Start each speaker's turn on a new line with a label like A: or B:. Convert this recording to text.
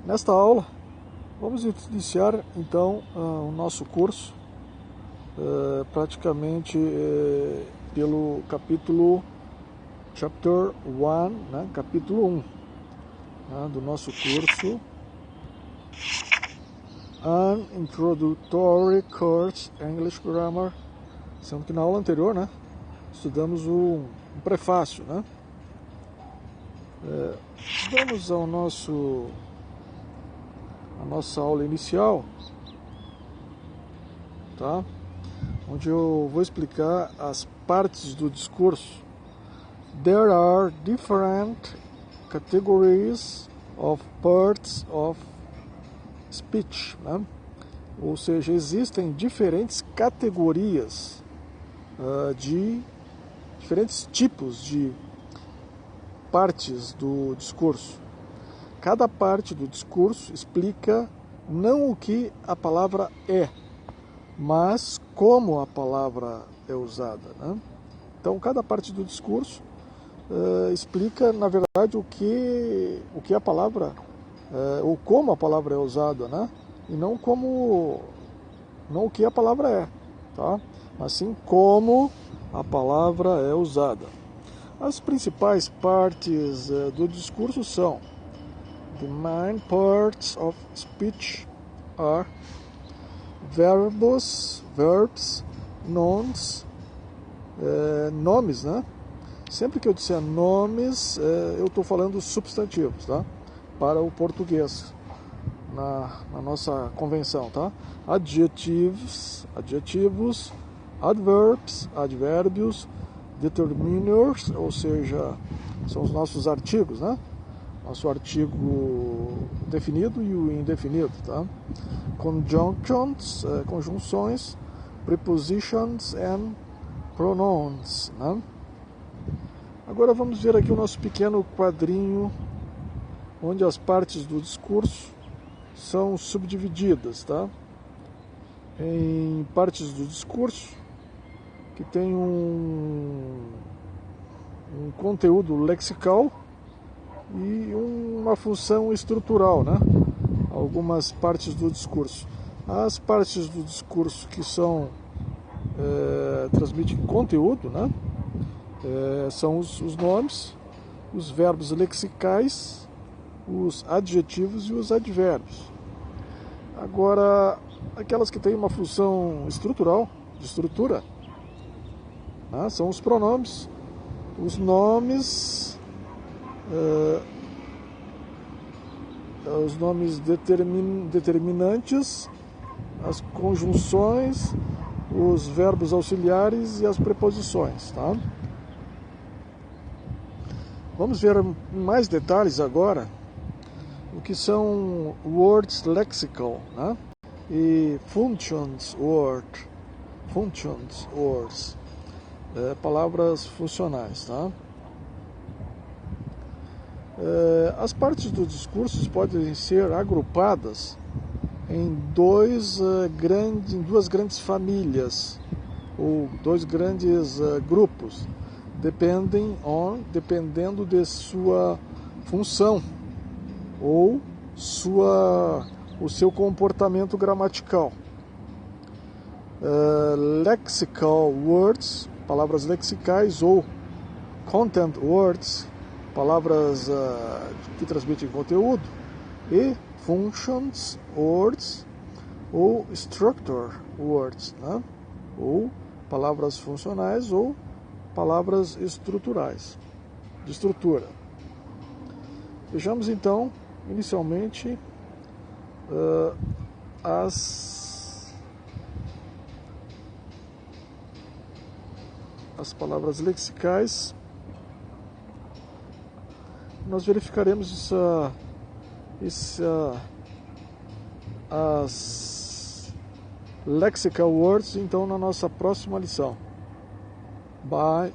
A: Nesta aula, vamos iniciar então o nosso curso, praticamente pelo capítulo Chapter 1, né? Capítulo 1, né? Do nosso curso, An Introductory Course English Grammar, sendo que na aula anterior, né, estudamos um prefácio, né? Vamos ao a nossa aula inicial, tá? Onde eu vou explicar as partes do discurso. There are different categories of parts of speech, né? Ou seja, existem diferentes categorias de diferentes tipos de partes do discurso. Cada parte do discurso explica não o que a palavra é, mas como a palavra é usada, né? Então, cada parte do discurso explica, na verdade, o que a palavra, ou como a palavra é usada, né? E não o que a palavra é, tá? Mas sim como a palavra é usada. As principais partes do discurso são: the main parts of speech are verbs, nouns, nomes, né? Sempre que eu disser nomes, eu estou falando substantivos, tá? Para o português, na nossa convenção, tá? Adjetivos, advérbios, determiners, ou seja, são os nossos artigos, né? Nosso artigo definido e o indefinido, tá? Conjunctions, conjunções, prepositions and pronouns, né? Agora vamos ver aqui o nosso pequeno quadrinho, onde as partes do discurso são subdivididas, tá? Em partes do discurso que tem um conteúdo lexical e uma função estrutural, né? Algumas partes do discurso. As partes do discurso que são transmitem conteúdo, né? São os nomes, os verbos lexicais, os adjetivos e os advérbios. Agora, aquelas que têm uma função estrutural, de estrutura, né? São os pronomes, os nomes, os nomes determinantes, as conjunções, os verbos auxiliares e as preposições, tá? Vamos ver em mais detalhes agora o que são words lexical, né? E functions words, palavras funcionais, tá? As partes do discurso podem ser agrupadas em duas grandes famílias, ou dois grandes grupos, dependendo de sua função ou o seu comportamento gramatical. Lexical words, palavras lexicais, ou content words, palavras que transmitem conteúdo, e functions words ou structure words, né? Ou palavras funcionais ou palavras estruturais, de estrutura. Vejamos então, inicialmente, as palavras lexicais. Nós verificaremos as lexical words então na nossa próxima lição. Bye.